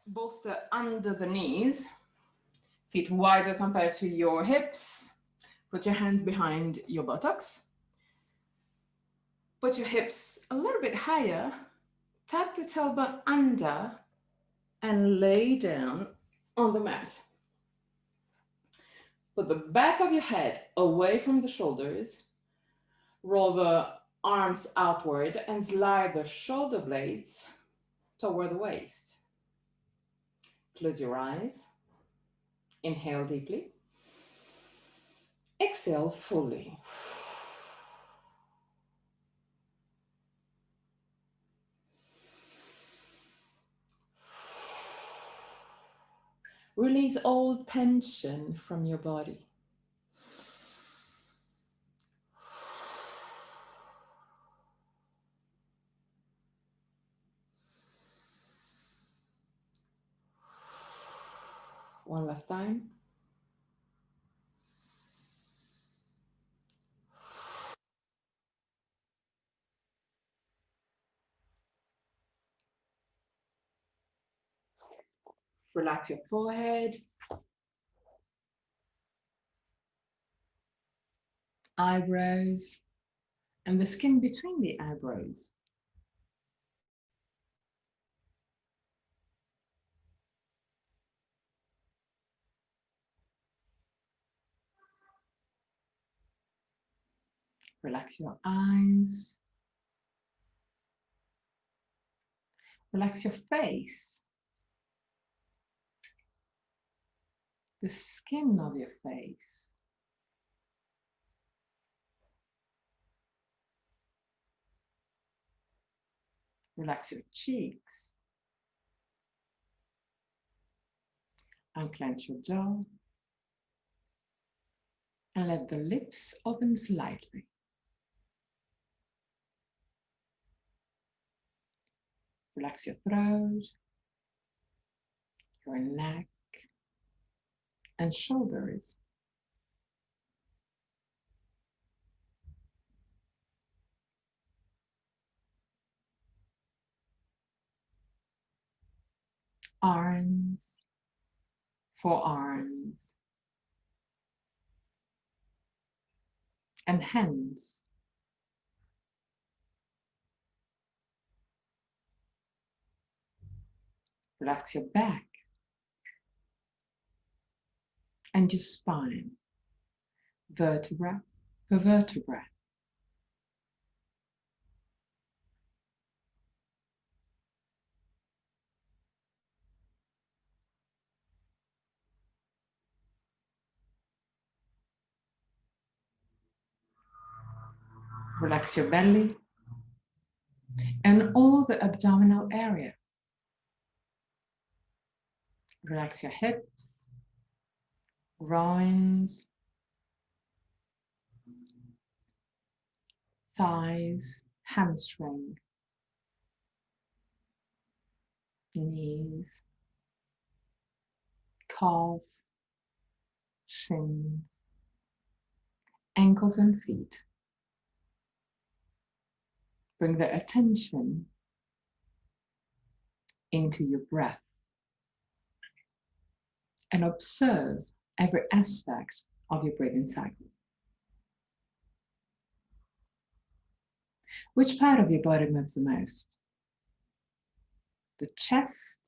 bolster under the knees, feet wider compared to your hips. Put your hands behind your buttocks. Put your hips a little bit higher. Tuck the tailbone under and lay down on the mat. Put the back of your head away from the shoulders. Roll the arms outward and slide the shoulder blades toward the waist. Close your eyes. Inhale deeply. Exhale fully. Release all tension from your body. One last time. Relax your forehead, eyebrows, and the skin between the eyebrows. Relax your eyes. Relax your face, the skin of your face. Relax your cheeks. Unclench your jaw. And let the lips open slightly. Relax your throat, your neck, and shoulders. Arms, forearms, and hands. Relax your back and your spine, vertebra per vertebra. Relax your belly and all the abdominal area. Relax your hips, groins, thighs, hamstring, knees, calf, shins, ankles and feet. Bring the attention into your breath and observe every aspect of your breathing cycle. Which part of your body moves the most? The chest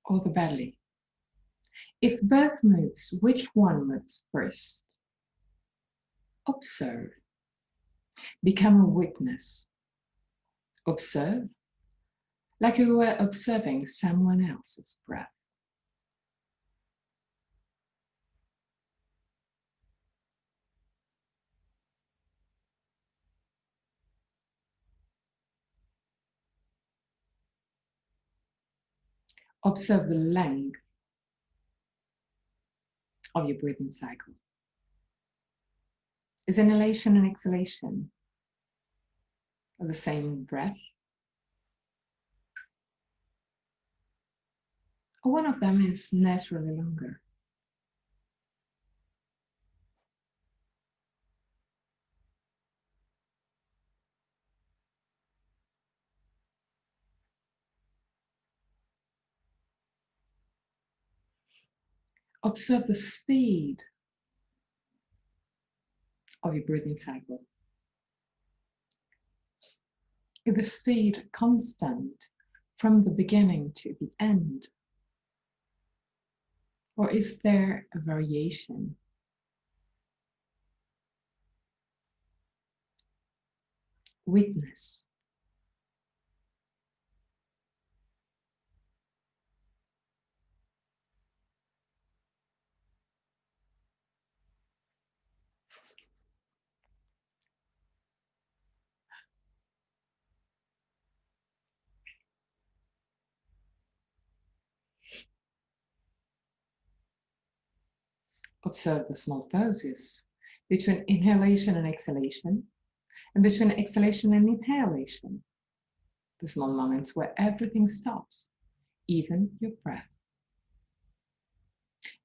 or the belly? If both moves, which one moves first? Observe. Become a witness. Observe like you were observing someone else's breath. Observe the length of your breathing cycle. Is inhalation and exhalation of the same breath? Or one of them is naturally longer? Observe the speed of your breathing cycle. Is the speed constant from the beginning to the end? Or is there a variation? Witness. Observe the small pauses between inhalation and exhalation, and between exhalation and inhalation. The small moments where everything stops, even your breath.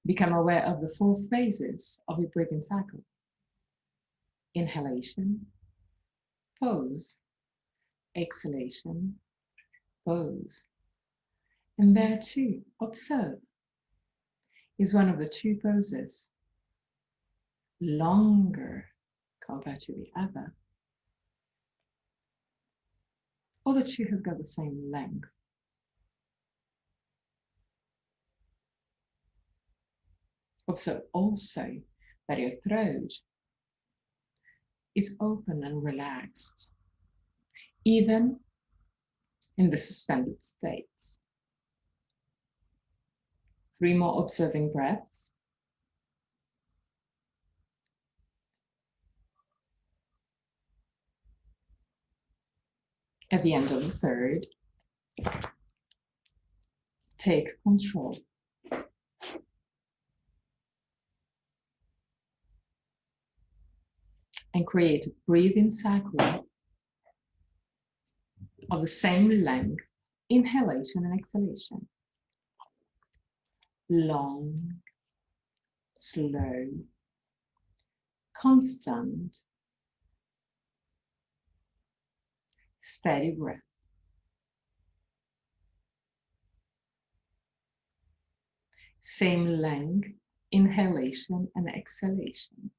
Become aware of the 4 phases of your breathing cycle. Inhalation, pause, exhalation, pause. And there too, observe. Is one of the 2 poses longer compared to the other? Or the 2 has got the same length? Observe also that your throat is open and relaxed, even in the suspended states. 3 more observing breaths. At the end of the 3rd, take control. And create a breathing cycle of the same length, inhalation and exhalation. Long, slow, constant, steady breath. Same length, inhalation and exhalation.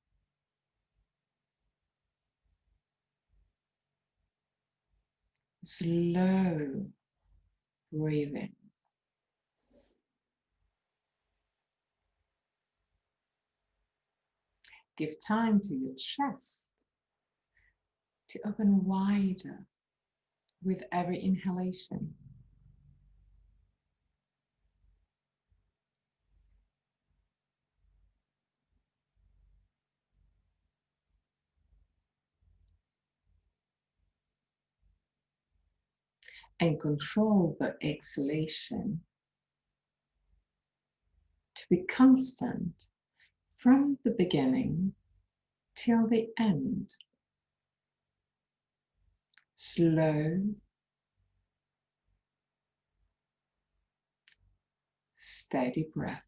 Slow breathing. Give time to your chest to open wider with every inhalation. And control the exhalation to be constant from the beginning till the end. Slow, steady breath.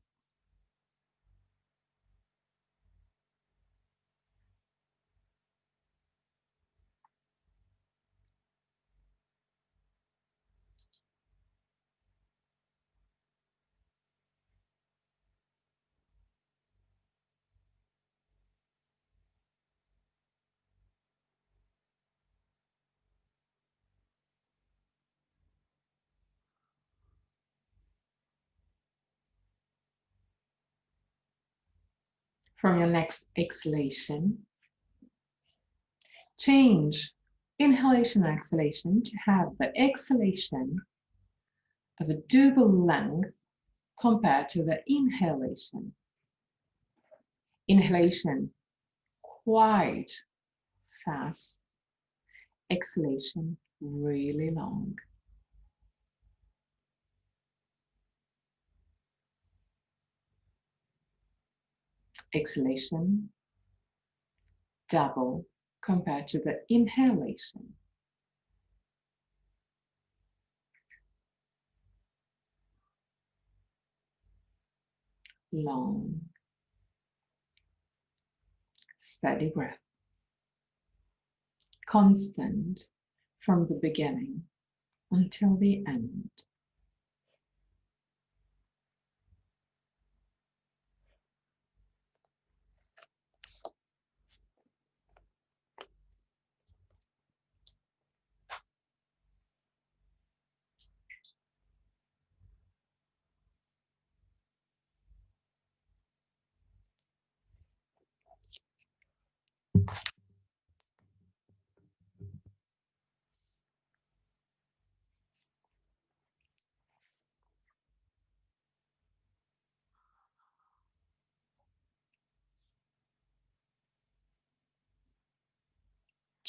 From your next exhalation, change inhalation and exhalation to have the exhalation of a double length compared to the inhalation. Inhalation quite fast, exhalation really long. Exhalation double compared to the inhalation. Long, steady breath. Constant from the beginning until the end.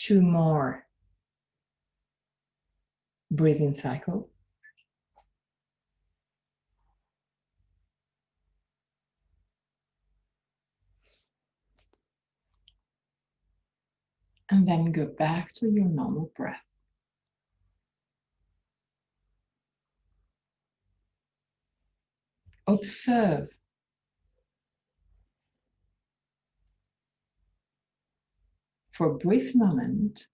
2 more breathing cycle. And then go back to your normal breath. Observe for a brief moment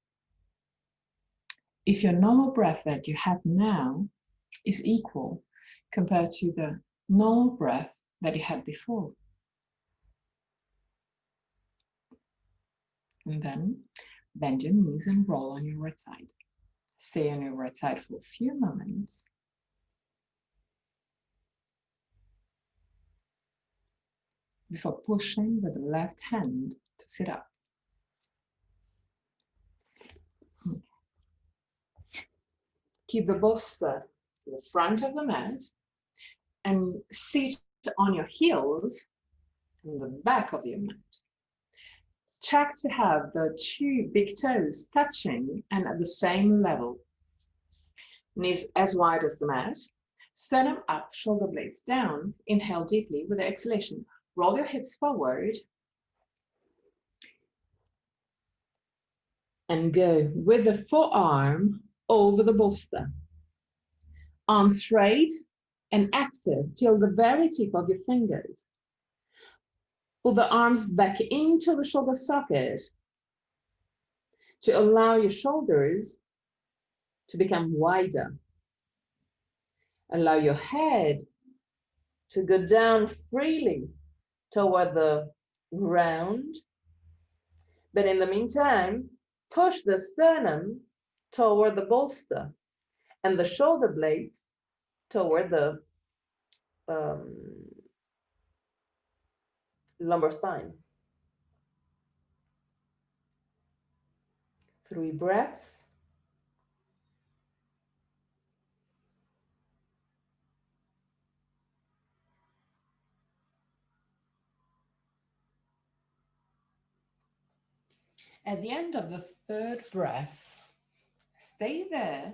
if your normal breath that you have now is equal compared to the normal breath that you had before. And then bend your knees and roll on your right side. Stay on your right side for a few moments. Before pushing with the left hand to sit up. Keep the bolster to the front of the mat and sit on your heels in the back of your mat. Check to have the 2 big toes touching and at the same level. Knees as wide as the mat. Sternum up, shoulder blades down. Inhale deeply with the exhalation. Roll your hips forward. And go with the forearm over the bolster. Arms straight and active till the very tip of your fingers. Pull the arms back into the shoulder socket to allow your shoulders to become wider. Allow your head to go down freely toward the ground. But in the meantime, push the sternum toward the bolster and the shoulder blades toward the lumbar spine. 3 breaths. At the end of the 3rd breath, stay there,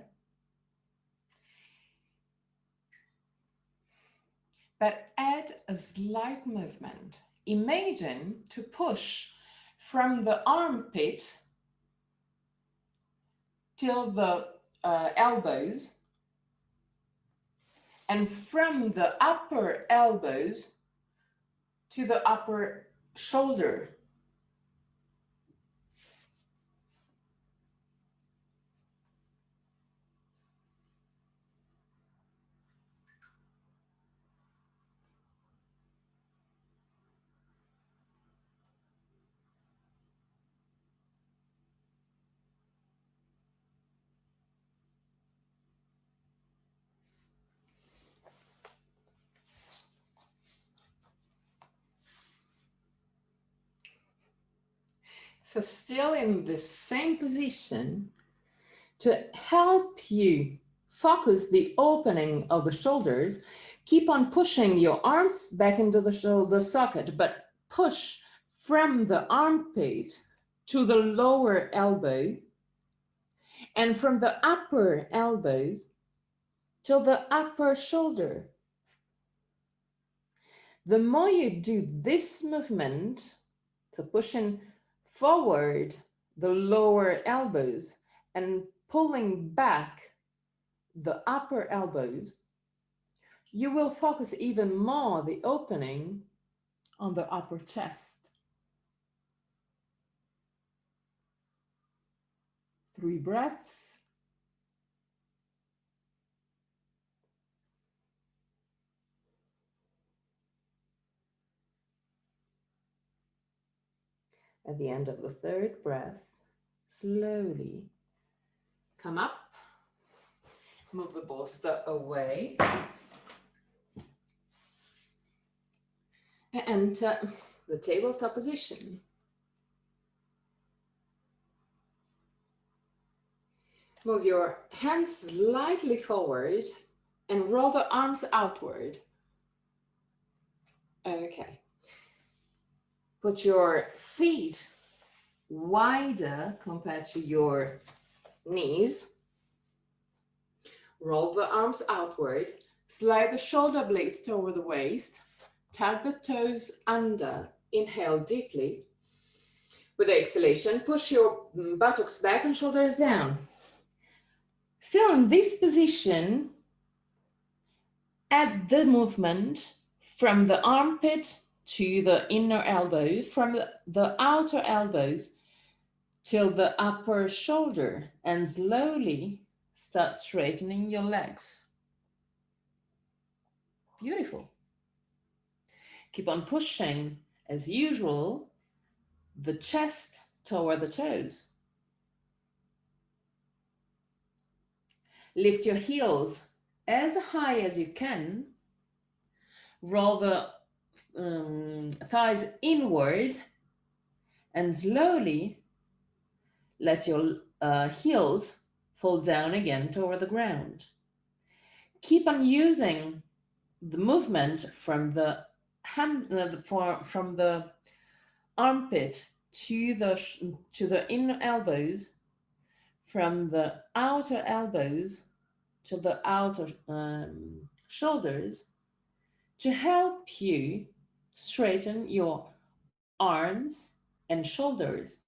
but add a slight movement. Imagine to push from the armpit till the elbows, and from the upper elbows to the upper shoulder. So still in the same position, to help you focus the opening of the shoulders, keep on pushing your arms back into the shoulder socket, but push from the armpit to the lower elbow and from the upper elbows to the upper shoulder. The more you do this movement, so pushing forward the lower elbows and pulling back the upper elbows, you will focus even more the opening on the upper chest. 3 breaths. At the end of the 3rd breath, slowly come up, move the bolster away, and enter the tabletop position. Move your hands slightly forward and roll the arms outward. Okay. Put your feet wider compared to your knees. Roll the arms outward, slide the shoulder blades toward the waist, tug the toes under, inhale deeply. With the exhalation, push your buttocks back and shoulders down. Still in this position, add the movement from the armpit to the inner elbow, from the outer elbows till the upper shoulder, and slowly start straightening your legs. Beautiful. Keep on pushing, as usual, the chest toward the toes. Lift your heels as high as you can. Roll the thighs inward and slowly let your heels fall down again toward the ground. Keep on using the movement from the from the armpit to the inner elbows, from the outer elbows to the outer shoulders, to help you straighten your arms and shoulders,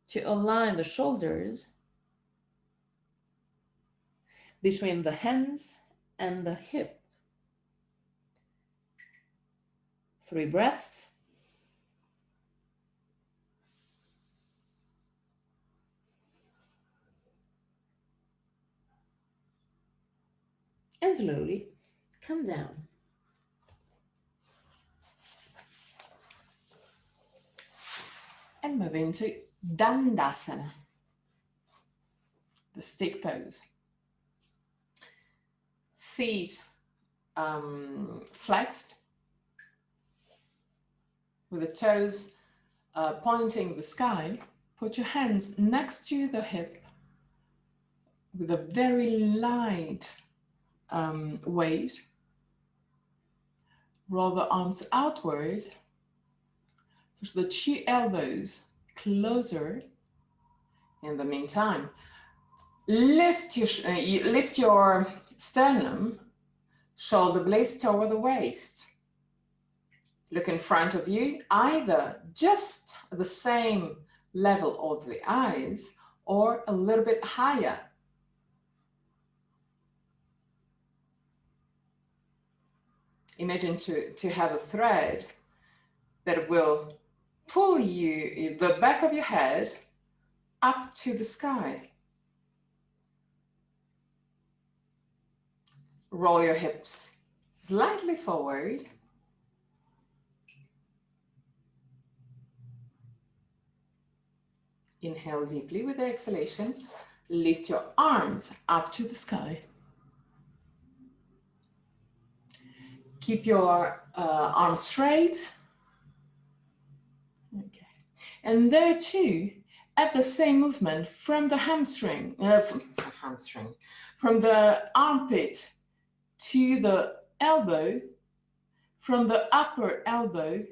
to align the shoulders between the hands and the hip. 3 breaths. And slowly come down. And move into Dandasana, the stick pose. Feet flexed, with the toes pointing the sky. Put your hands next to the hip with a very light weight. Roll the arms outward. Push the 2 elbows closer. In the meantime, lift your sternum, shoulder blades toward the waist. Look in front of you, either just the same level of the eyes or a little bit higher. Imagine to have a thread that will pull you, the back of your head, up to the sky. Roll your hips slightly forward. Inhale deeply with the exhalation. Lift your arms up to the sky. Keep your arms straight. Okay. And there too, at the same movement from the from the armpit to the elbow, from the upper elbow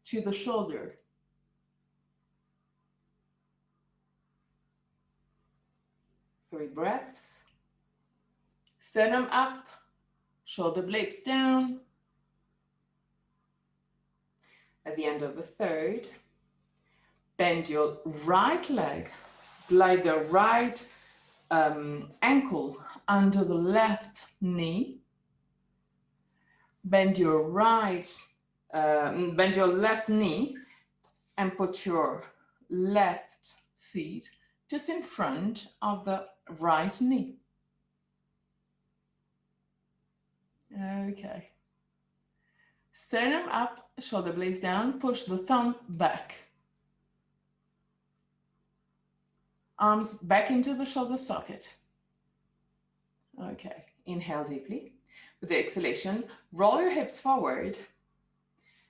to the shoulder. Three breaths. Sternum up, shoulder blades down. At the end of the third, bend your right leg, slide the right ankle under the left knee. Bend your left knee and put your left feet just in front of the right knee. Okay. Sternum up, shoulder blades down, push the thumb back. Arms back into the shoulder socket. Okay, inhale deeply. With the exhalation, roll your hips forward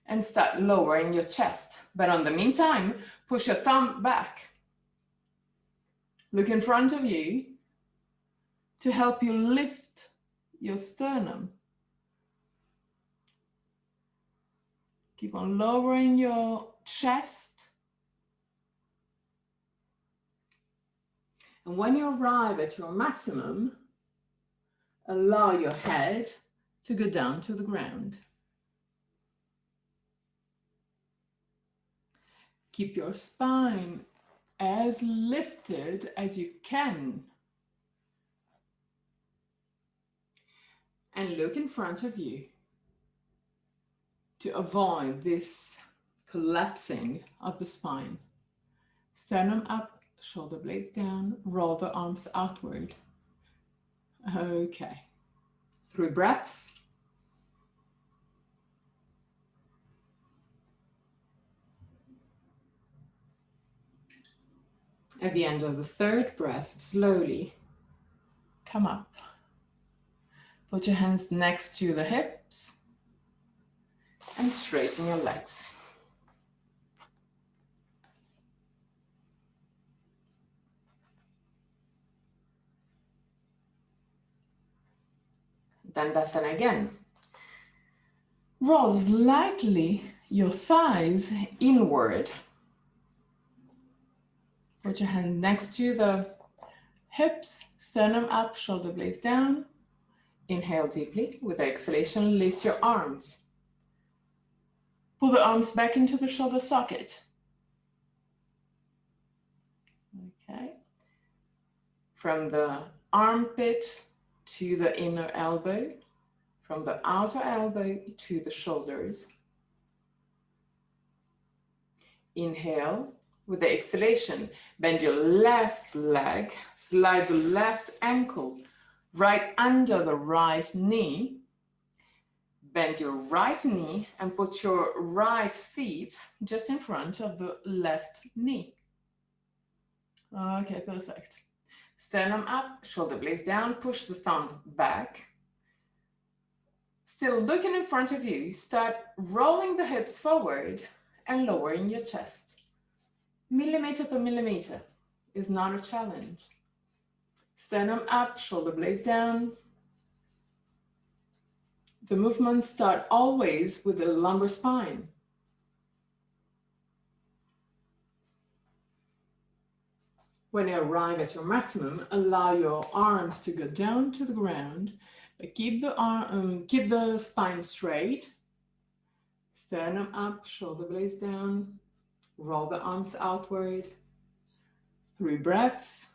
and start lowering your chest. But in the meantime, push your thumb back. Look in front of you to help you lift your sternum. Keep on lowering your chest And when you arrive at your maximum, allow your head to go down to the ground. Keep your spine as lifted as you can. And look in front of you to avoid this collapsing of the spine. Sternum up, shoulder blades down, roll the arms outward. Okay. 3 breaths. At the end of the 3rd breath, slowly come up. Put your hands next to the hips and straighten your legs. Dandasana again. Roll slightly your thighs inward. Put your hand next to the hips, sternum up, shoulder blades down. Inhale deeply. With the exhalation, lift your arms. Pull the arms back into the shoulder socket. Okay. From the armpit to the inner elbow, from the outer elbow to the shoulders. Inhale. With the exhalation, bend your left leg, slide the left ankle right under the right knee. Bend your right knee and put your right feet just in front of the left knee. Okay, perfect. Sternum up, shoulder blades down, push the thumb back. Still looking in front of you, start rolling the hips forward and lowering your chest. Millimeter per millimeter is not a challenge. Sternum up, shoulder blades down. The movements start always with the lumbar spine. When you arrive at your maximum, allow your arms to go down to the ground, but keep the spine straight. Sternum up, shoulder blades down. Roll the arms outward. 3 breaths.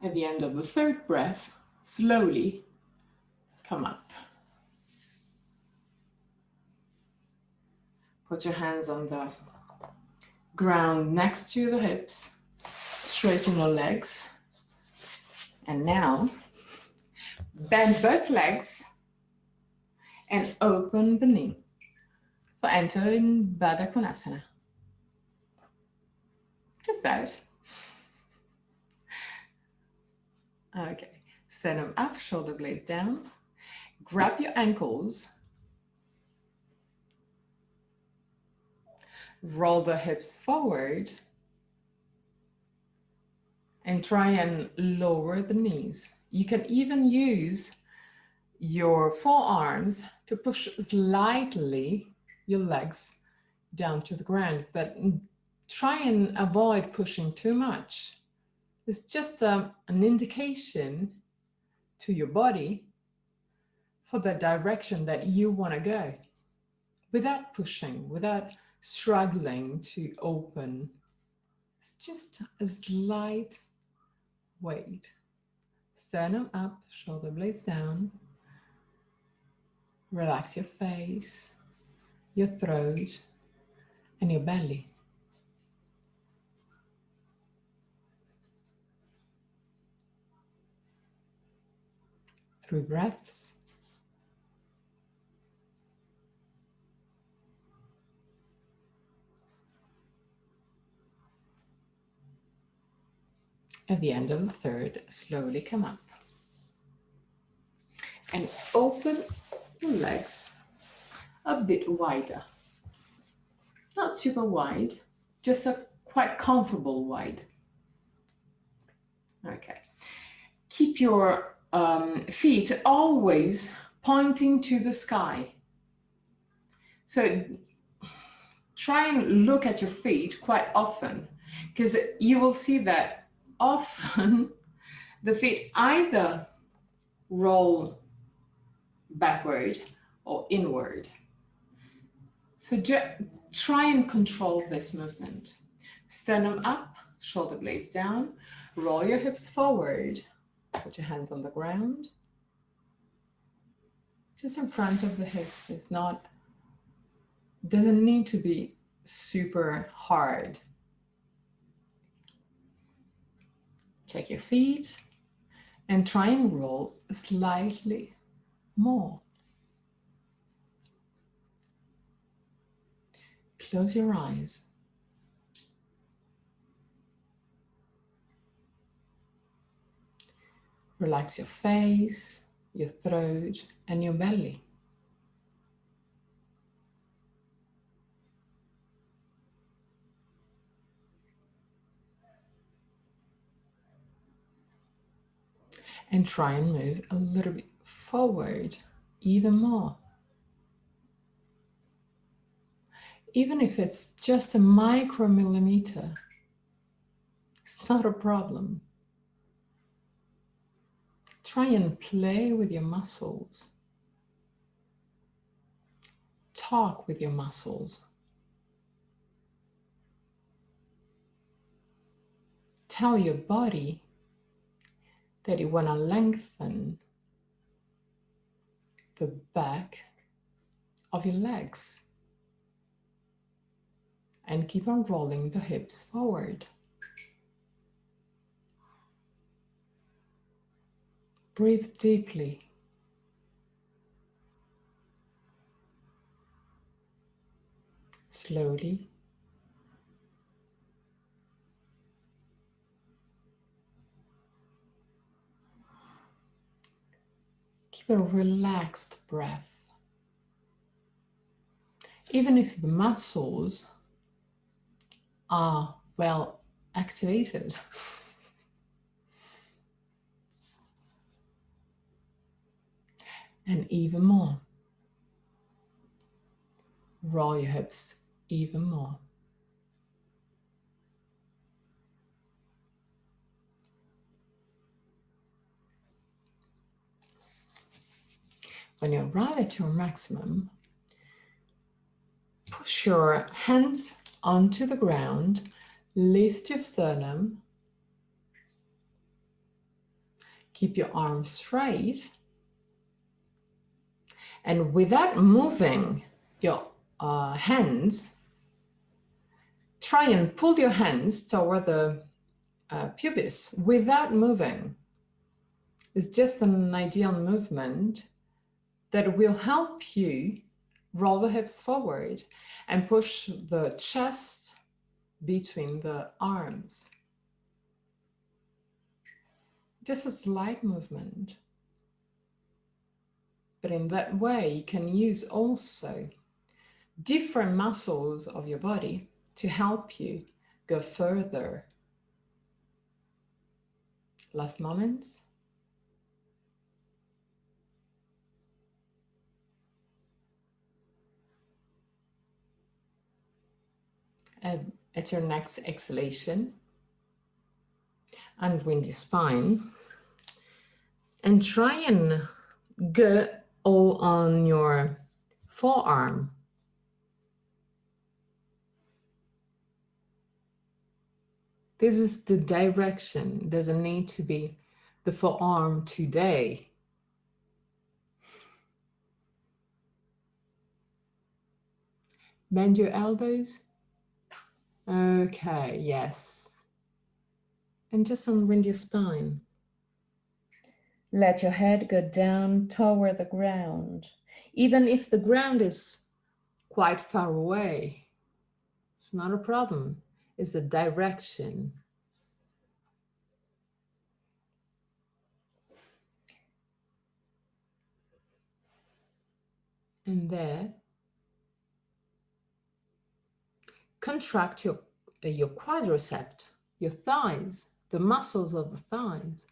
At the end of the 3rd breath, slowly come up. Put your hands on the ground next to the hips. Straighten your legs. And now, bend both legs and open the knee for entering Baddha Konasana. Just that. Okay, sternum up, shoulder blades down. Grab your ankles. Roll the hips forward. And try and lower the knees. You can even use your forearms to push slightly your legs down to the ground, but try and avoid pushing too much. It's just an indication to your body for the direction that you want to go, without pushing, without struggling to open. It's just a slight weight. Sternum up, shoulder blades down. Relax your face, your throat, and your belly. 3 breaths. At the end of the 3rd, slowly come up. And open your legs a bit wider. Not super wide, just a quite comfortable wide. Okay. Keep your feet always pointing to the sky. So try and look at your feet quite often, because you will see that often the feet either roll backward or inward. So try and control this movement. Sternum up, shoulder blades down, roll your hips forward, put your hands on the ground, just in front of the hips. Doesn't need to be super hard. Check your feet and try and roll slightly more. Close your eyes. Relax your face, your throat, and your belly. And try and move a little bit forward, even more. Even if it's just a micromillimeter, it's not a problem. Try and play with your muscles. Talk with your muscles. Tell your body that you want to lengthen the back of your legs and keep on rolling the hips forward. Breathe deeply. Slowly. Keep a relaxed breath. Even if the muscles are well activated. And even more. Roll your hips even more. When you arrive at your maximum, push your hands onto the ground, lift your sternum, keep your arms straight, and without moving your hands, try and pull your hands toward the pubis without moving. It's just an ideal movement that will help you roll the hips forward and push the chest between the arms. Just a slight movement. But in that way, you can use also different muscles of your body to help you go further. Last moments. At your next exhalation, unwind your spine and try and go all on your forearm. This is the direction. Doesn't need to be the forearm today. Bend your elbows. Okay, yes. And just unwind your spine. Let your head go down toward the ground. Even if the ground is quite far away, it's not a problem. It's the direction. And there, contract your quadriceps, your thighs, the muscles of the thighs,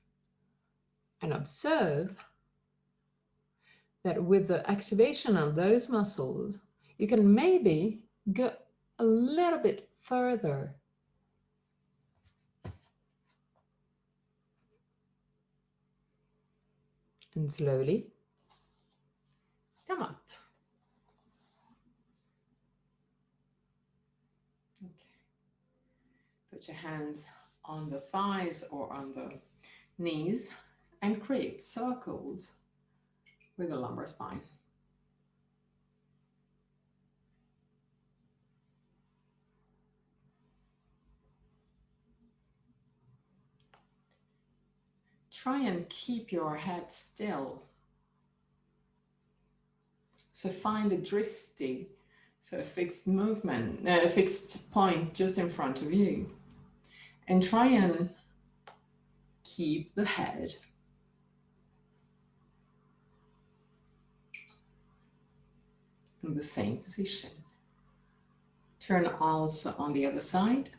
and observe that with the activation of those muscles, You can maybe go a little bit further. And slowly come up. Okay. Put your hands on the thighs or on the knees and create circles with the lumbar spine. Try and keep your head still. So find a dristi, so a fixed movement, a fixed point just in front of you. And try and keep the head in the same position. Turn also on the other side.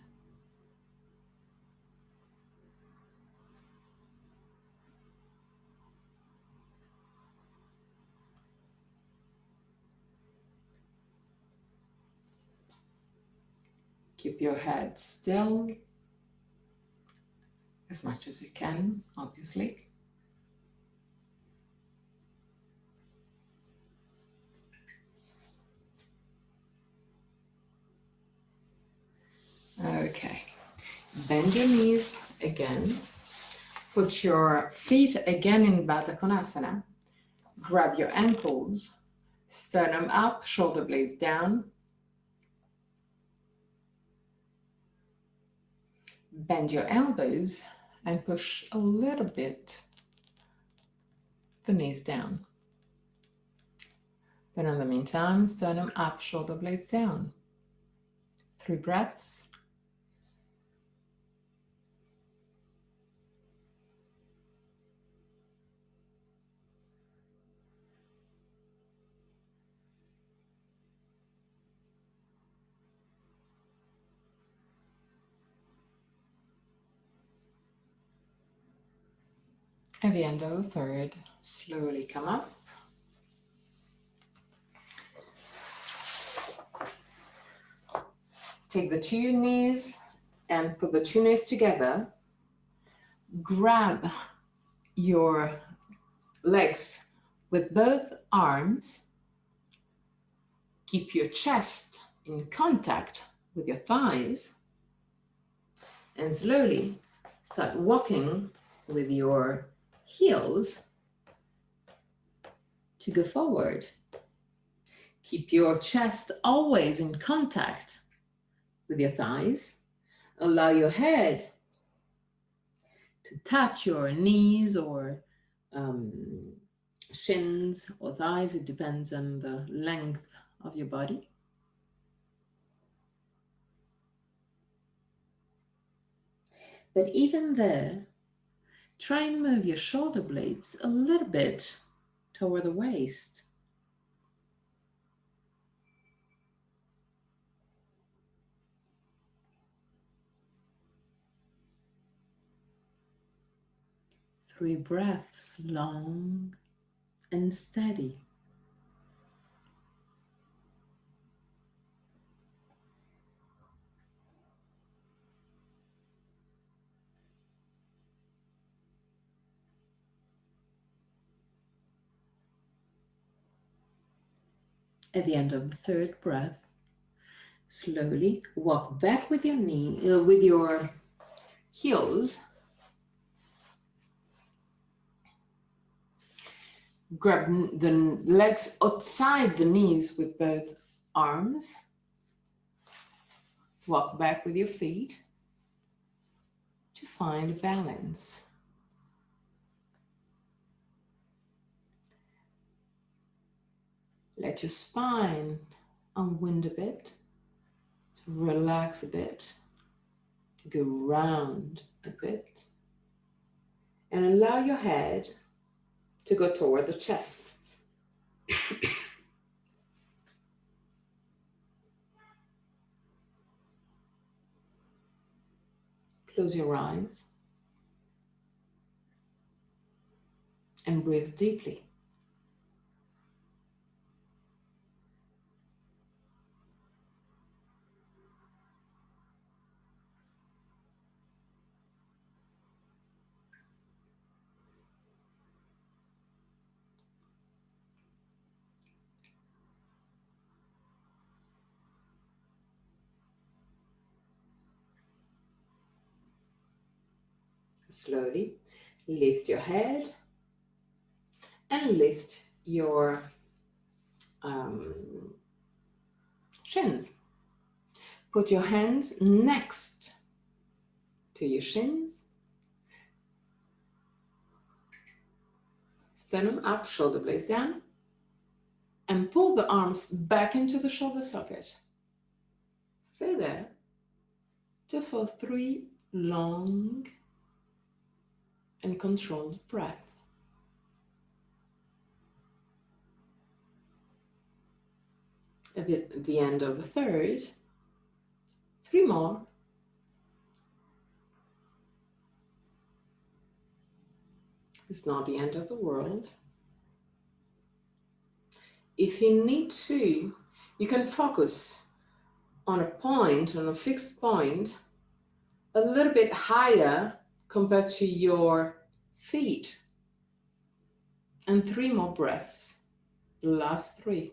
Keep your head still as much as you can, obviously. Okay, bend your knees again. Put your feet again in Baddha Konasana. Grab your ankles, sternum up, shoulder blades down. Bend your elbows and push a little bit the knees down. But in the meantime, sternum up, shoulder blades down. 3 breaths. At the end of the third, slowly come up. Take the 2 knees and put the 2 knees together. Grab your legs with both arms. Keep your chest in contact with your thighs. And slowly start walking with your heels to go forward. Keep your chest always in contact with your thighs. Allow your head to touch your knees or shins or thighs. It depends on the length of your body. But even there, try and move your shoulder blades a little bit toward the waist. Three breaths, long and steady. At the end of the third breath, slowly walk back with your with your heels. Grab the legs outside the knees with both arms. Walk back with your feet to find balance. Let your spine unwind a bit, relax a bit, go round a bit, and allow your head to go toward the chest. Close your eyes and breathe deeply. Slowly lift your head and lift your shins. Put your hands next to your shins. Sternum up, shoulder blades down. And pull the arms back into the shoulder socket. Stay there for 3 long and controlled breaths. At the end of the third, 3 more. It's not the end of the world. If you need to, you can focus on a point, on a fixed point, a little bit higher compared to your feet. And 3 more breaths. The last 3.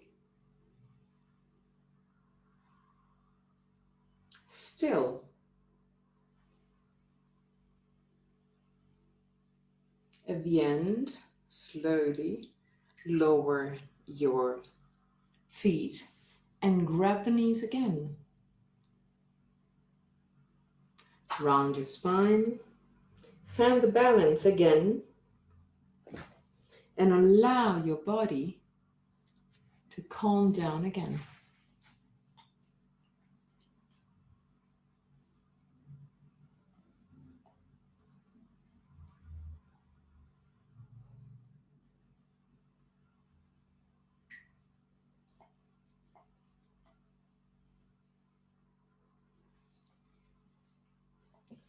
Still. At the end, slowly lower your feet and grab the knees again. Round your spine. Find the balance again. And allow your body to calm down again.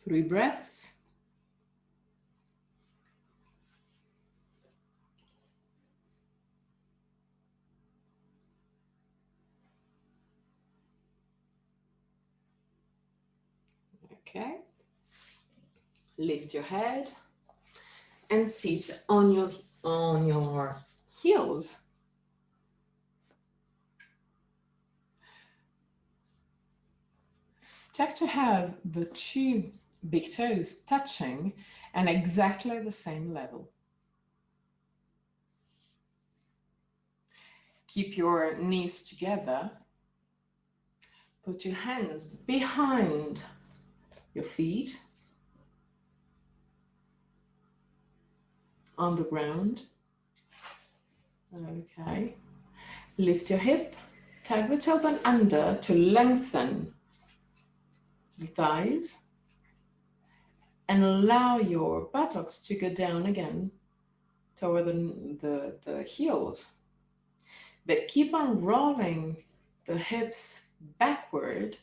Three breaths. Okay. Lift your head and sit on your heels. Check to have the 2 big toes touching and exactly the same level. Keep your knees together. Put your hands behind your feet on the ground. Okay. Lift your hip, tag the tailbone under to lengthen the thighs and allow your buttocks to go down again toward the heels. But keep on rolling the hips backward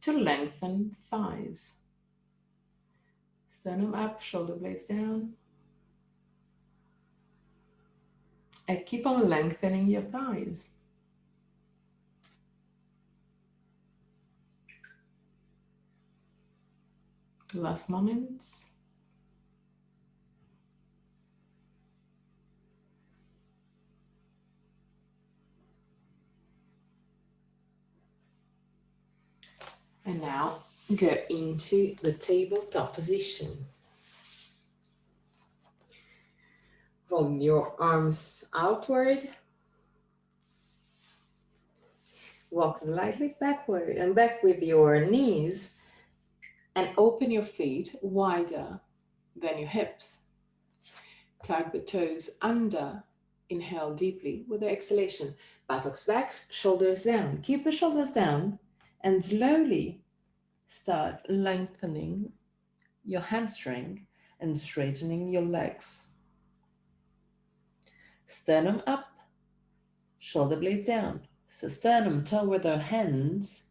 to lengthen thighs. Sternum up, shoulder blades down. And keep on lengthening your thighs. Last moments. And now go into the tabletop position. Roll your arms outward. Walk slightly backward and back with your knees and open your feet wider than your hips. Tug the toes under. Inhale deeply with the exhalation. Buttocks back, shoulders down. Keep the shoulders down and slowly start lengthening your hamstring and straightening your legs. Sternum up, shoulder blades down. So sternum toward the hands,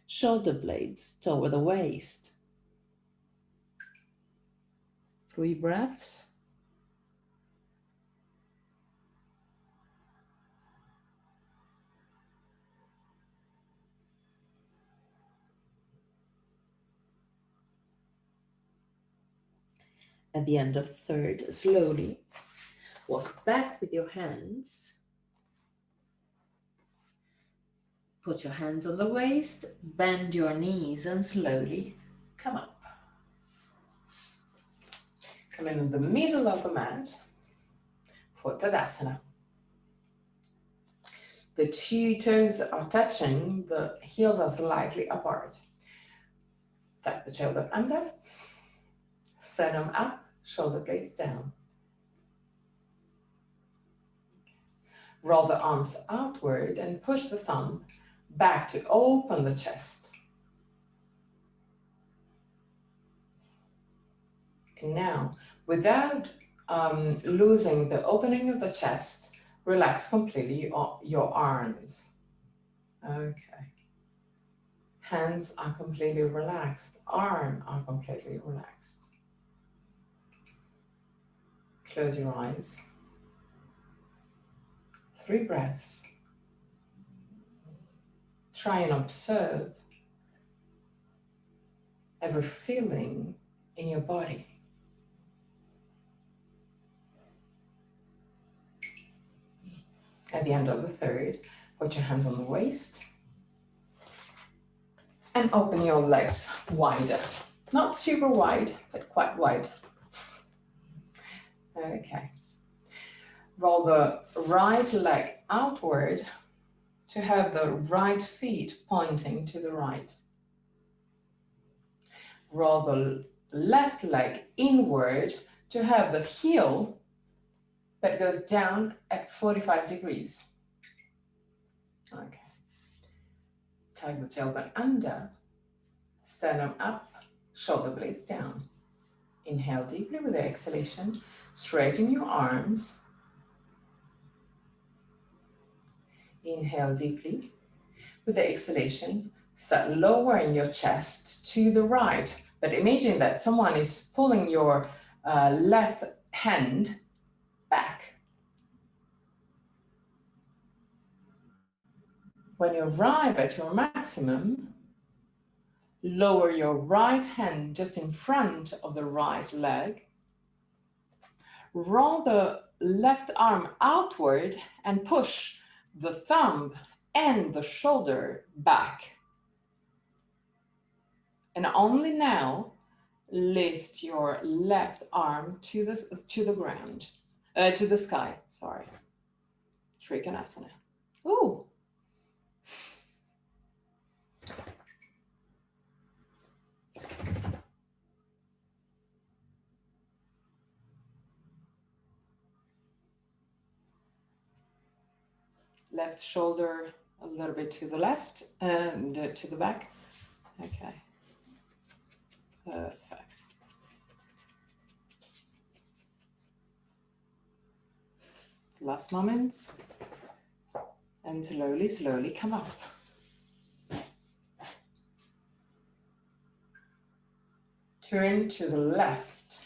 shoulder blades toward the waist. 3 breaths. At the end of the third, slowly walk back with your hands. Put your hands on the waist, bend your knees and slowly come up. Come in the middle of the mat for Tadasana. The two toes are touching, the heels are slightly apart. Tuck the tailbone under, sternum up, shoulder blades down. Roll the arms outward and push the thumb back to open the chest. And now, without losing the opening of the chest, relax completely your arms. Okay. Hands are completely relaxed. Arms are completely relaxed. Close your eyes. 3 breaths. Try and observe every feeling in your body. At the end of the 3rd, put your hands on the waist and open your legs wider. Not super wide, but quite wide. Okay. Roll the right leg outward to have the right feet pointing to the right. Roll the left leg inward to have the heel that goes down at 45 degrees. Okay. Tuck the tailbone under, sternum up, shoulder blades down. Inhale deeply with the exhalation, straighten your arms. Inhale deeply. With the exhalation, start lowering your chest to the right, but imagine that someone is pulling your left hand back. When you arrive at your maximum, lower your right hand just in front of the right leg. Roll the left arm outward and push the thumb and the shoulder back. And only now, lift your left arm to the ground, to the sky, sorry. Trikonasana. Ooh. Left shoulder a little bit to the left and to the back. Okay. Perfect. Last moments. And slowly, slowly come up. Turn to the left.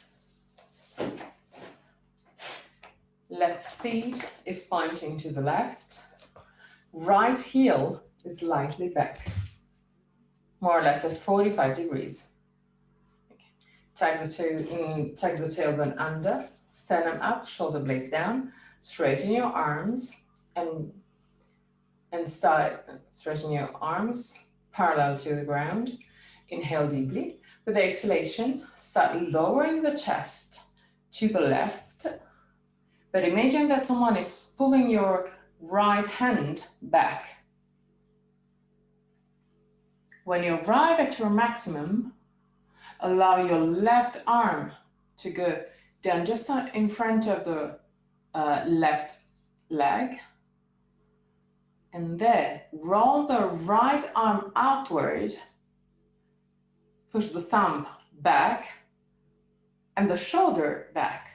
Left feet is pointing to the left. Right heel is slightly back. More or less at 45 degrees. Okay. Tuck the tailbone under, sternum up, shoulder blades down. Straighten your arms and start stretching your arms parallel to the ground. Inhale deeply. With the exhalation, start lowering the chest to the left. But imagine that someone is pulling your right hand back. When you arrive at your maximum, allow your left arm to go down just in front of the left leg. And there, roll the right arm outward, push the thumb back and the shoulder back.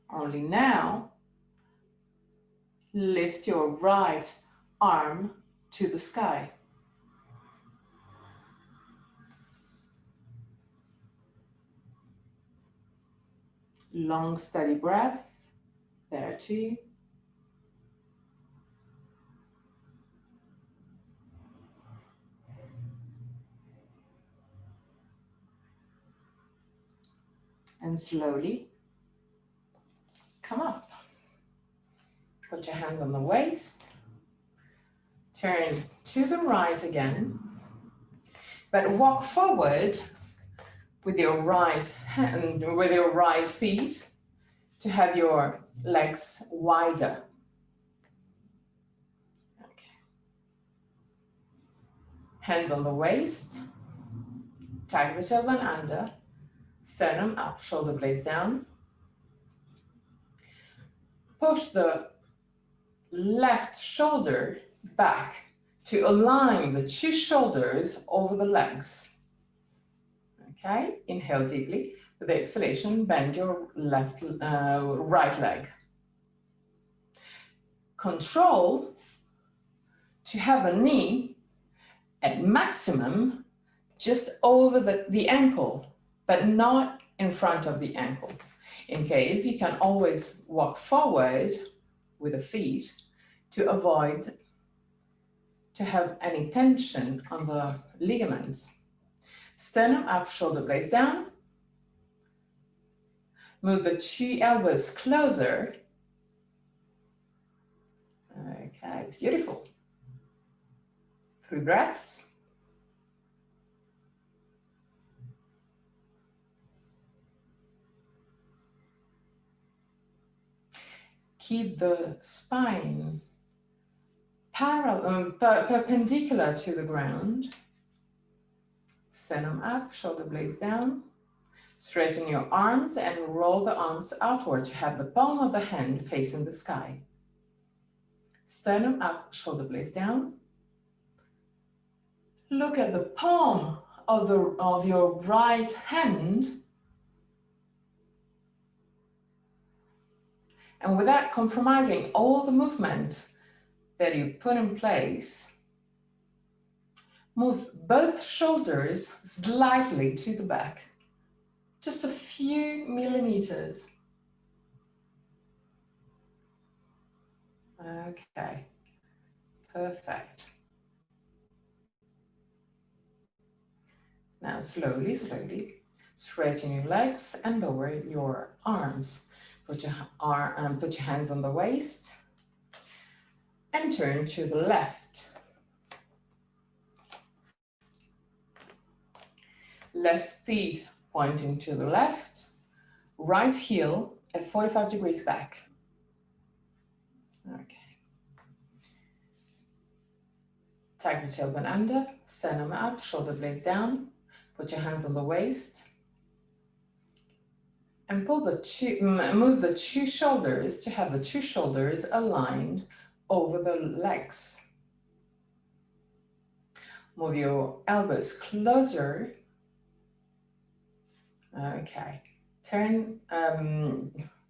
Only now, lift your right arm to the sky. Long, steady breath, there too. And slowly come up. Put your hand on the waist. Turn to the right again. But walk forward with your right hand, with your right feet, to have your legs wider. Okay. Hands on the waist, tag the tailbone under, sternum up, shoulder blades down. Push the left shoulder back to align the two shoulders over the legs. Okay, inhale deeply. With the exhalation, bend your right leg. Control to have a knee at maximum just over the ankle, but not in front of the ankle. In case, you can always walk forward with the feet to avoid to have any tension on the ligaments. Sternum up, shoulder blades down. Move the two elbows closer. Okay, beautiful. 3 breaths. Keep the spine perpendicular to the ground. Sternum up, shoulder blades down. Straighten your arms and roll the arms outward to have the palm of the hand facing the sky. Sternum up, shoulder blades down. Look at the palm of your right hand. And without compromising all the movement that you put in place, move both shoulders slightly to the back, just a few millimeters. Okay, perfect. Now slowly, slowly, straighten your legs and lower your arms. Put your hands on the waist and turn to the left. Left feet pointing to the left, right heel at 45 degrees back. Okay. Tag the tailbone under, sternum up, shoulder blades down. Put your hands on the waist. And move the two shoulders to have the two shoulders aligned over the legs. Move your elbows closer. Okay.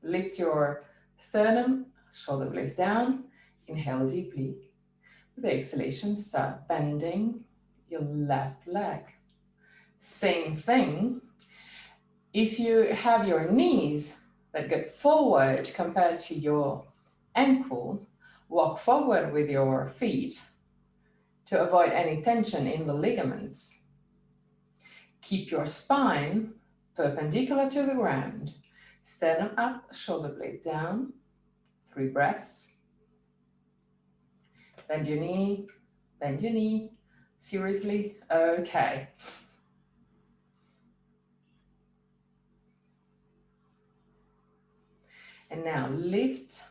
Lift your sternum, shoulder blades down. Inhale deeply. With the exhalation, start bending your left leg. Same thing. If you have your knees that get forward compared to your ankle, walk forward with your feet to avoid any tension in the ligaments. Keep your spine perpendicular to the ground. Sternum up, shoulder blades down. 3 breaths. Bend your knee, bend your knee. Seriously? Okay. And now lift,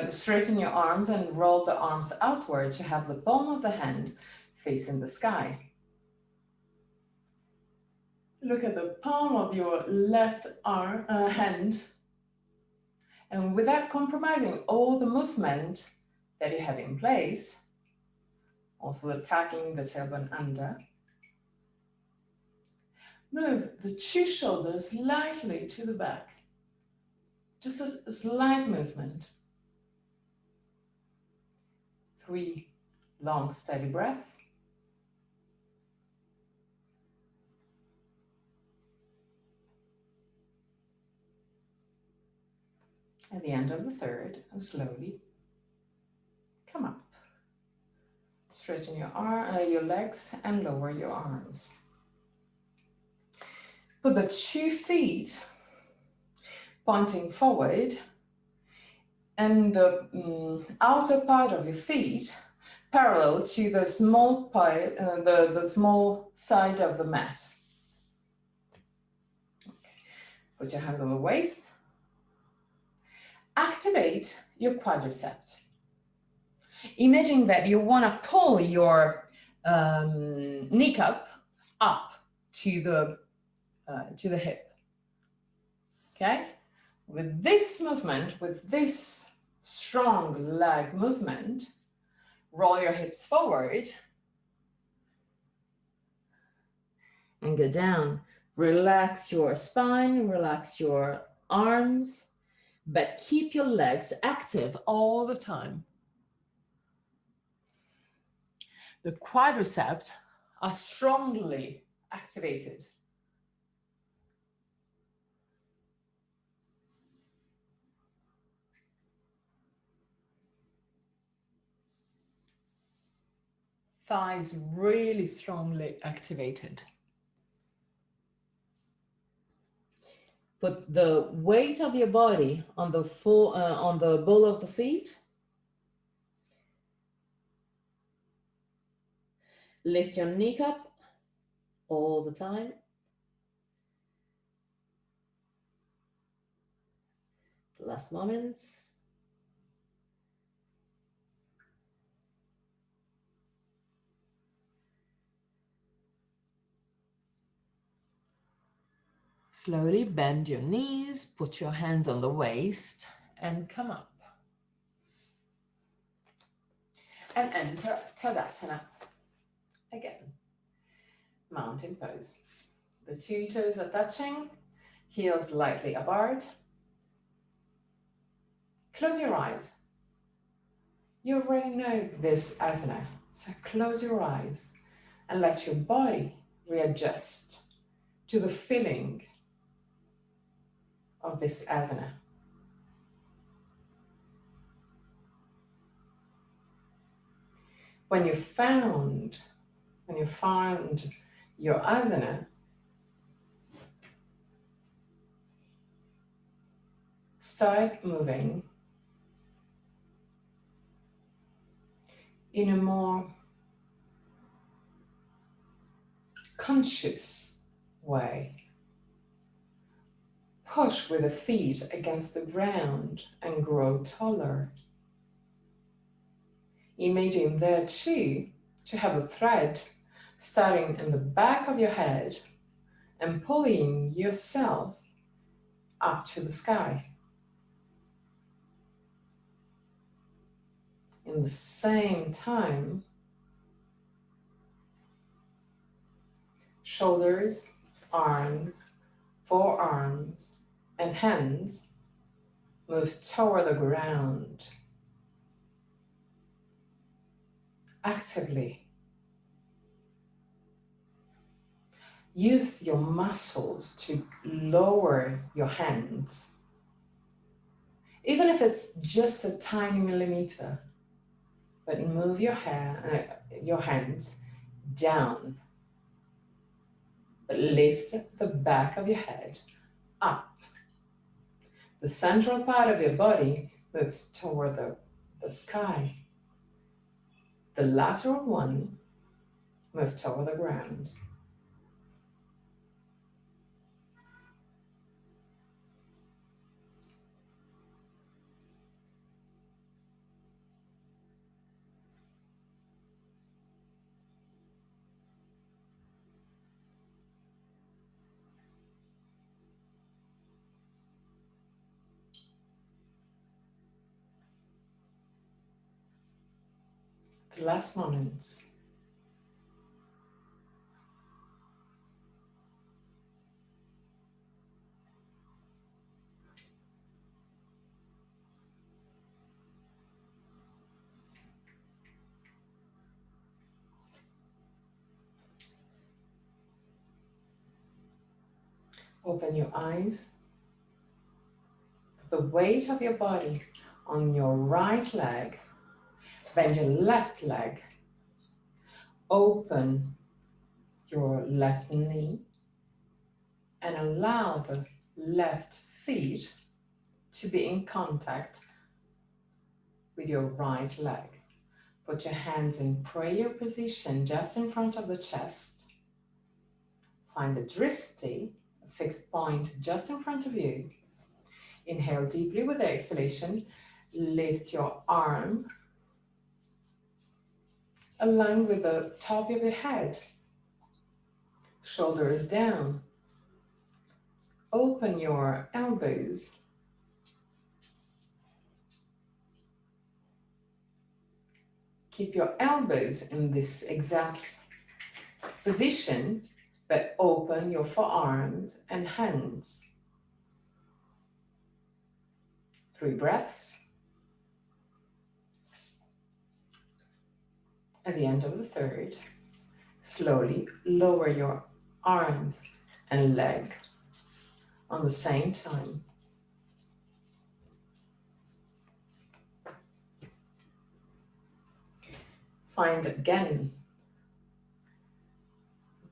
straighten your arms and roll the arms outward to have the palm of the hand facing the sky. Look at the palm of your left hand, and without compromising all the movement that you have in place, also tucking the tailbone under, move the two shoulders slightly to the back. Just a slight movement. 3 long, steady breaths. At the end of the third, and slowly come up. Straighten your legs and lower your arms. Put the 2 feet pointing forward, and the outer part of your feet parallel to the small part, the small side of the mat. Put your hand on the waist. Activate your quadricep. Imagine that you want to pull your kneecap up to the hip. Okay? With this movement, with this strong leg movement, roll your hips forward and go down. Relax your spine, relax your arms, but keep your legs active all the time. The quadriceps are strongly activated. Thighs really strongly activated. Put the weight of your body on the ball of the feet. Lift your kneecap all the time. Last moments. Slowly bend your knees, put your hands on the waist, and come up. And enter Tadasana. Again, mountain pose. The two toes are touching, heels lightly apart. Close your eyes. You already know this asana, so close your eyes and let your body readjust to the feeling of this asana. When you found your asana, start moving in a more conscious way. Push with the feet against the ground and grow taller. Imagine there too to have a thread starting in the back of your head and pulling yourself up to the sky. In the same time, shoulders, arms, forearms, and hands move toward the ground. Actively. Use your muscles to lower your hands. Even if it's just a tiny millimeter, but move your hands down. But lift the back of your head up. The central part of your body moves toward the sky. The lateral one moves toward the ground. The last moments. Open your eyes. Put the weight of your body on your right leg. Bend your left leg. Open your left knee and allow the left feet to be in contact with your right leg. Put your hands in prayer position just in front of the chest. Find the dristi, fixed point just in front of you. Inhale deeply with the exhalation. Lift your arm, align with the top of your head. Shoulders down. Open your elbows. Keep your elbows in this exact position, but open your forearms and hands. 3 breaths. At the end of the third, slowly lower your arms and leg on the same time. Find again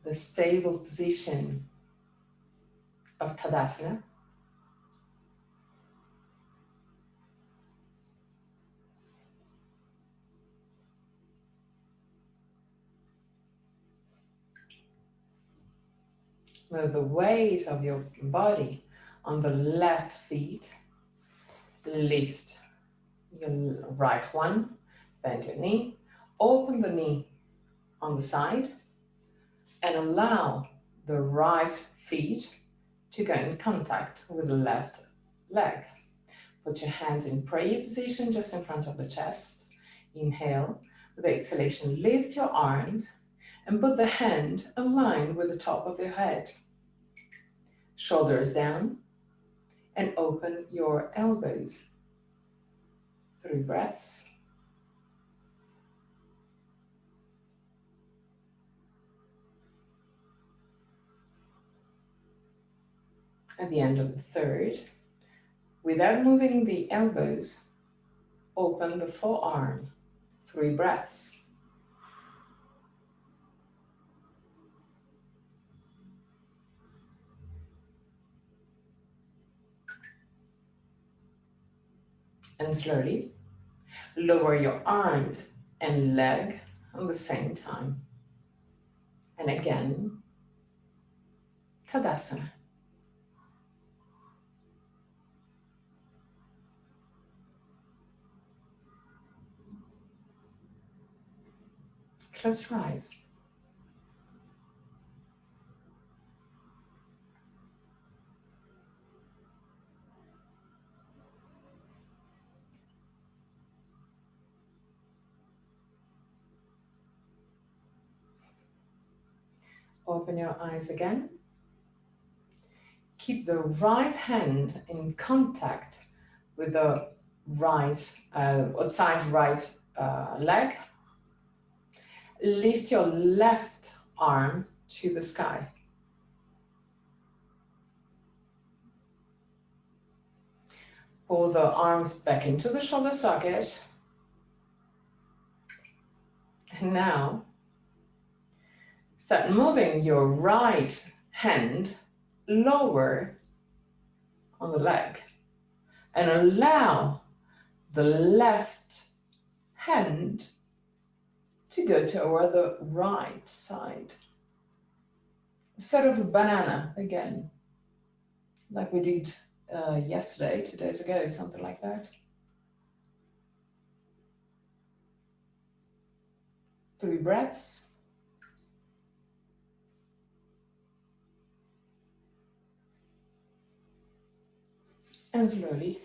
the stable position of Tadasana. With the weight of your body on the left feet, lift your right one, bend your knee, open the knee on the side, and allow the right feet to go in contact with the left leg. Put your hands in prayer position just in front of the chest. Inhale. With the exhalation, lift your arms and put the hand aligned with the top of your head. Shoulders down and open your elbows. 3 breaths. At the end of the third, without moving the elbows, open the forearm. 3 breaths. And slowly lower your arms and leg at the same time. And again, Tadasana. Close your eyes. Open your eyes again. Keep the right hand in contact with the outside right leg. Lift your left arm to the sky. Pull the arms back into the shoulder socket. And now, start moving your right hand lower on the leg and allow the left hand to go toward the right side. Sort of a banana again, like we did yesterday, 2 days ago, something like that. 3 breaths. And slowly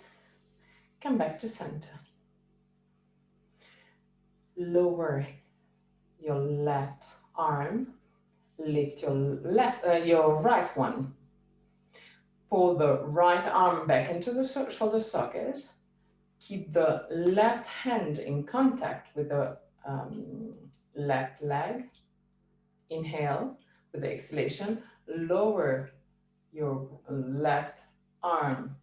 come back to center. Lower your left arm. Lift your right one. Pull the right arm back into the shoulder socket. Keep the left hand in contact with the left leg. Inhale. With the exhalation, lower your left arm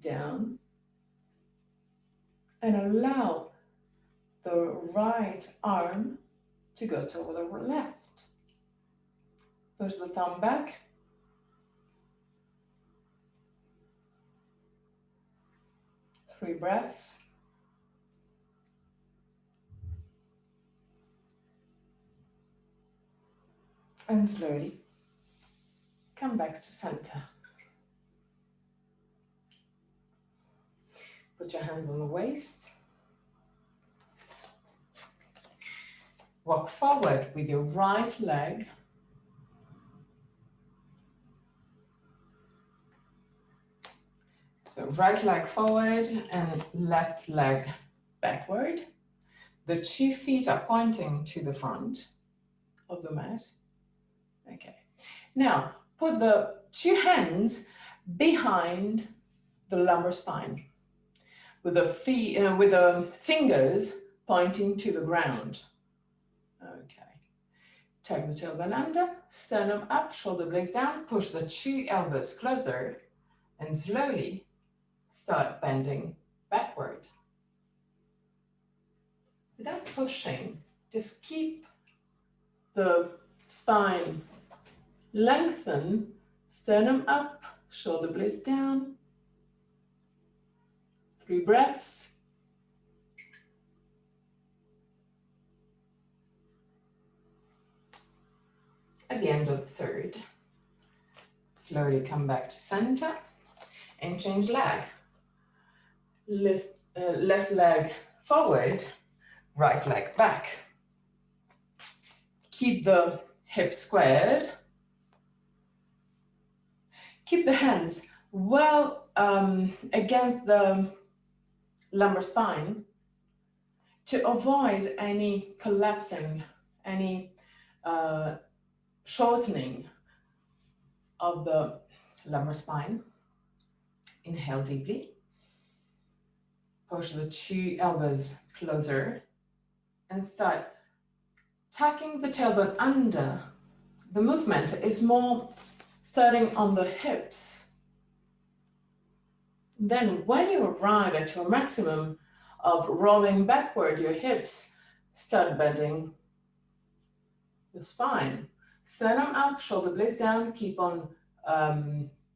down and allow the right arm to go toward the left. Push the thumb back. Three breaths. And slowly come back to center. Put your hands on the waist. Walk forward with your right leg. So right leg forward and left leg backward. The 2 feet are pointing to the front of the mat. Okay. Now, put the 2 hands behind the lumbar spine with the fingers pointing to the ground. Okay. Tuck the tailbone under, sternum up, shoulder blades down, push the 2 elbows closer, and slowly start bending backward. Without pushing, just keep the spine lengthen, sternum up, shoulder blades down. 3 breaths. At the end of the third, slowly come back to center and change leg. Lift left leg forward, right leg back. Keep the hips squared. Keep the hands well against the lumbar spine to avoid any collapsing, any shortening of the lumbar spine. Inhale deeply. Push the 2 elbows closer and start tucking the tailbone under. The movement is more starting on the hips. Then when you arrive at your maximum of rolling backward your hips, start bending the spine. Sternum up, shoulder blades down, keep on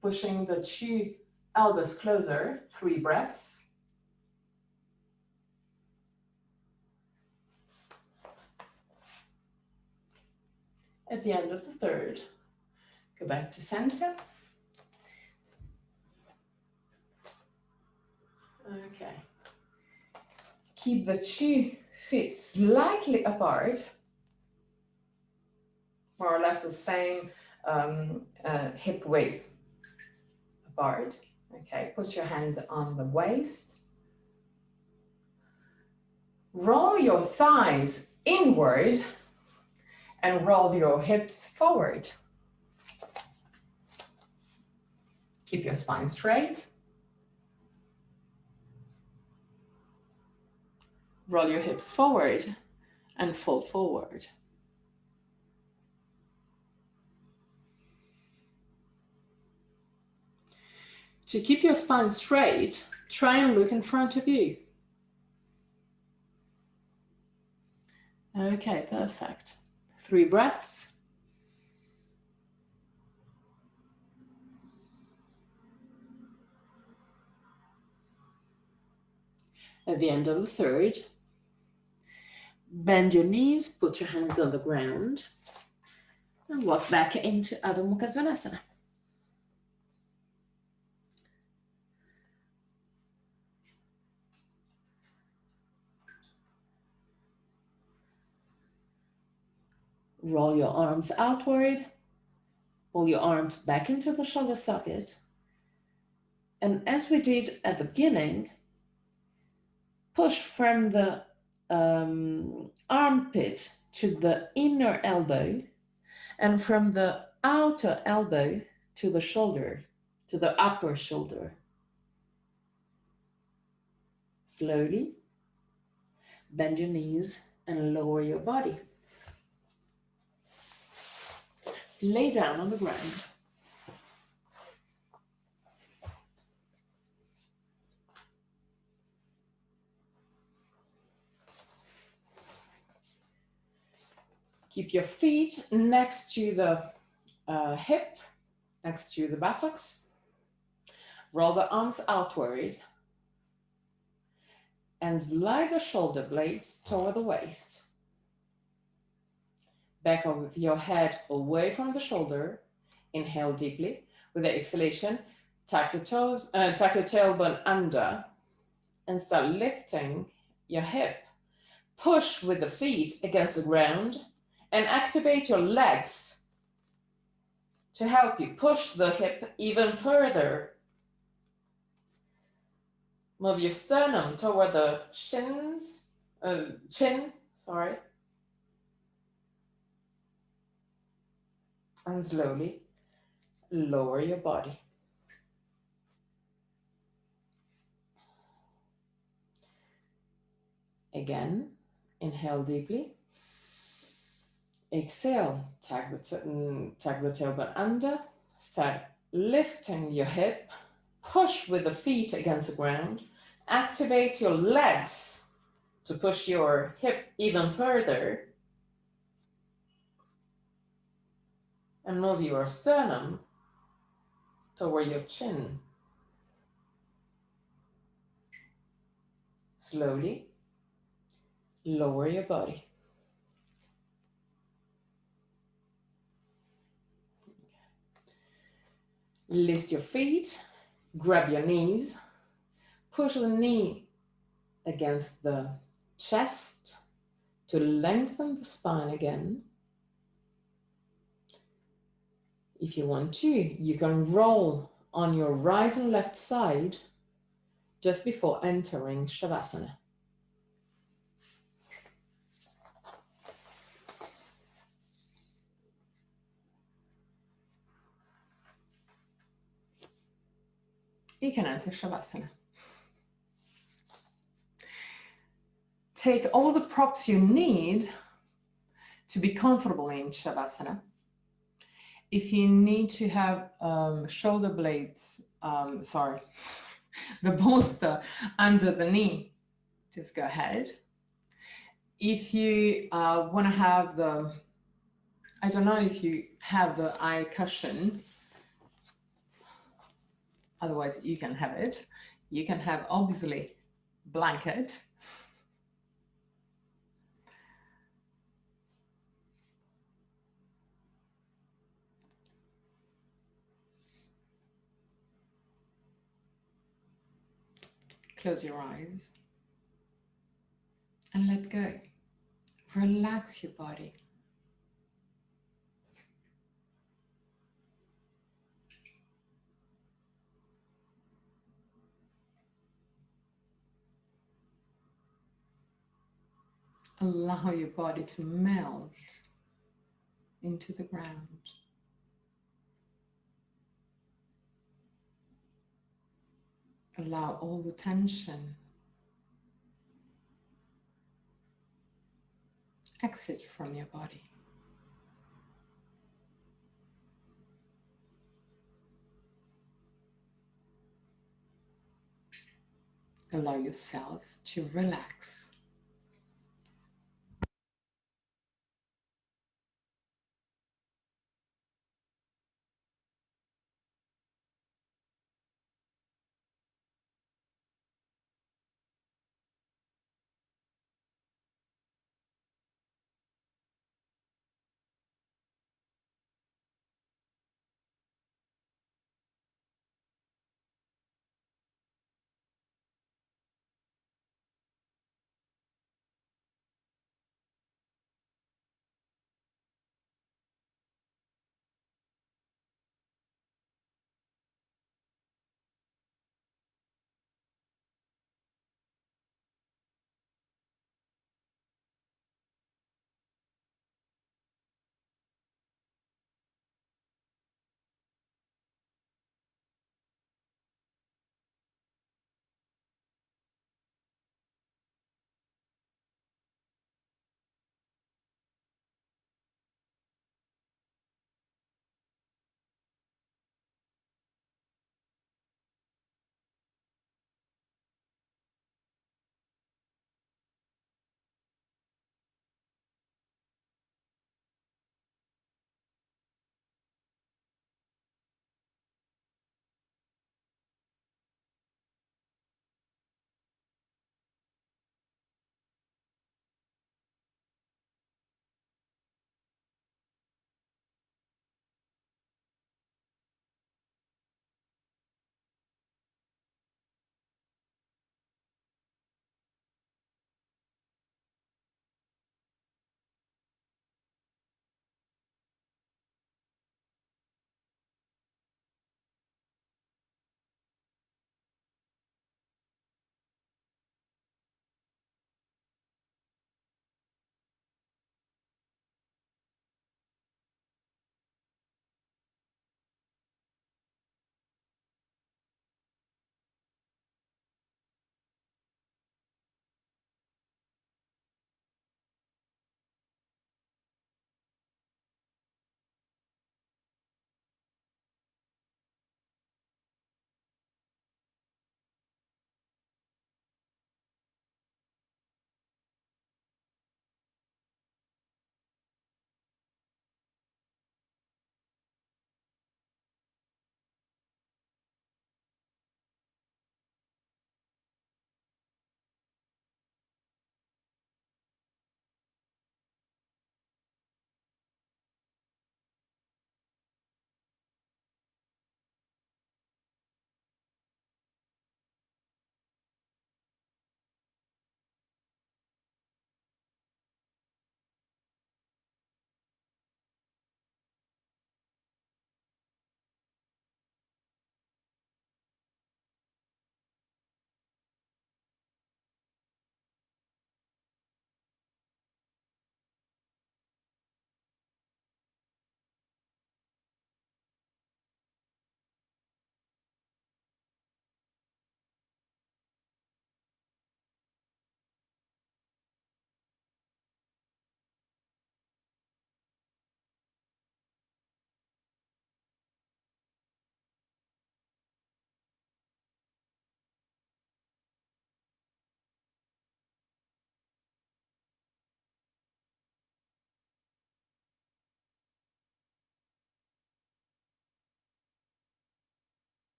pushing the 2 elbows closer, 3 breaths. At the end of the third, go back to center. Okay. Keep the 2 feet slightly apart, more or less the same hip width apart. Okay, put your hands on the waist. Roll your thighs inward and roll your hips forward. Keep your spine straight. Roll your hips forward and fold forward. To keep your spine straight, try and look in front of you. Okay, perfect. 3 breaths. At the end of the third, bend your knees, put your hands on the ground, and walk back into Adho Mukha Svanasana. Roll your arms outward, pull your arms back into the shoulder socket, and as we did at the beginning, push from the armpit to the inner elbow and from the outer elbow to the shoulder, to the upper shoulder. Slowly bend your knees and lower your body. Lay down on the ground. Keep your feet next to the hip, next to the buttocks. Roll the arms outward and slide the shoulder blades toward the waist. Back of your head away from the shoulder Inhale deeply. With the exhalation, tuck your toes, tuck your tailbone under and start lifting your hip. Push with the feet against the ground and activate your legs to help you push the hip even further. Move your sternum toward the chin, and slowly lower your body. Again, inhale deeply. Exhale, tuck the tailbone under, start lifting your hip, push with the feet against the ground, activate your legs to push your hip even further, and move your sternum toward your chin. Slowly lower your body. Lift your feet, grab your knees, push the knee against the chest to lengthen the spine again. If you want to, you can roll on your right and left side just before entering Shavasana. You can enter Shavasana. Take all the props you need to be comfortable in Shavasana. If you need to have shoulder blades, the bolster under the knee, just go ahead. If you want to have the, I don't know if you have the eye cushion, otherwise you can have it. You can have obviously blanket. Close your eyes and let go. Relax your body. Allow your body to melt into the ground. Allow all the tension exit from your body. Allow yourself to relax.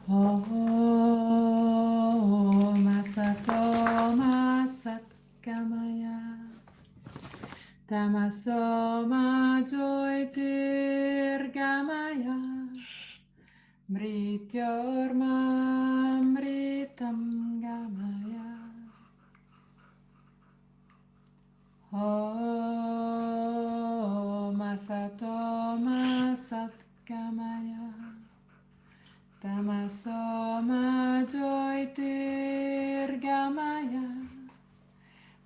Om Sato Sat Kamaya Tamasoma Jyotirgamaya Mrityormamritam Gamaya Om Asatoma Satkamaya Tamasoma Jyotirgamaya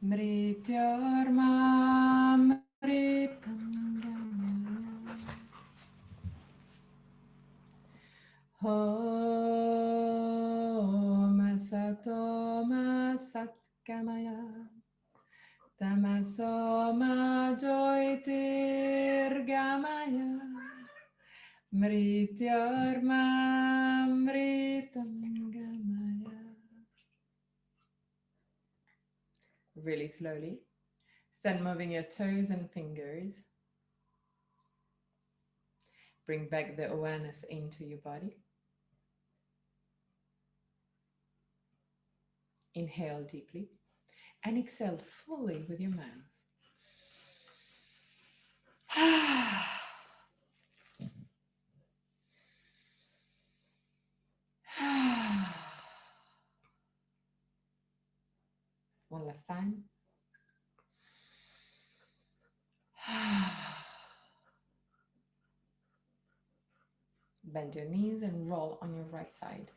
Mrityormamritam Gamaya Om Asatoma Satkamaya Tamasoma Jyotirgamaya Mrityormamritam Gamaya. Really slowly. Start moving your toes and fingers. Bring back the awareness into your body. Inhale deeply and exhale fully with your mouth. One last time. Bend your knees and roll on your right side.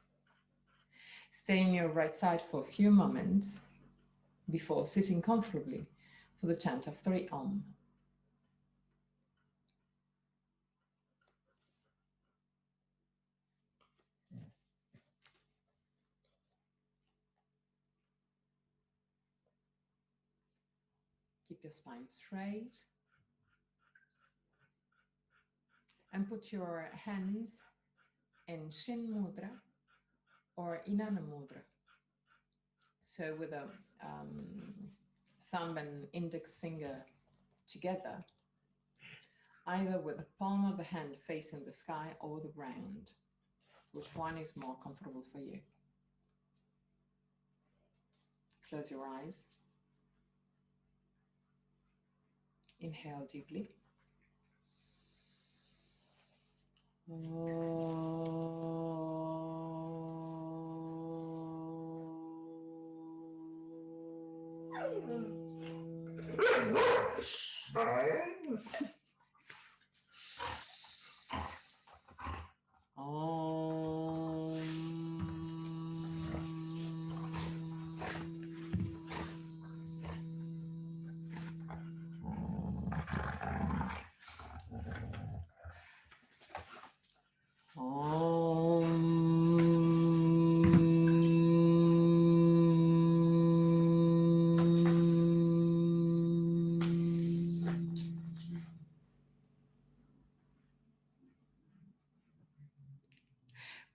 Stay on your right side for a few moments before sitting comfortably for the chant of 3 Om. Keep your spine straight and put your hands in Shin Mudra or Inanna Mudra. So with a thumb and index finger together, either with the palm of the hand facing the sky or the ground. Which one is more comfortable for you? Close your eyes. Inhale deeply.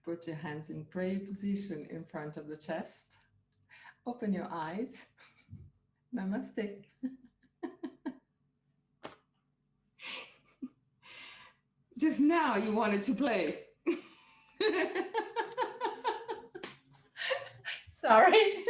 Put your hands in prayer position in front of the chest. Open your eyes. Namaste. Just now you wanted to play. Sorry.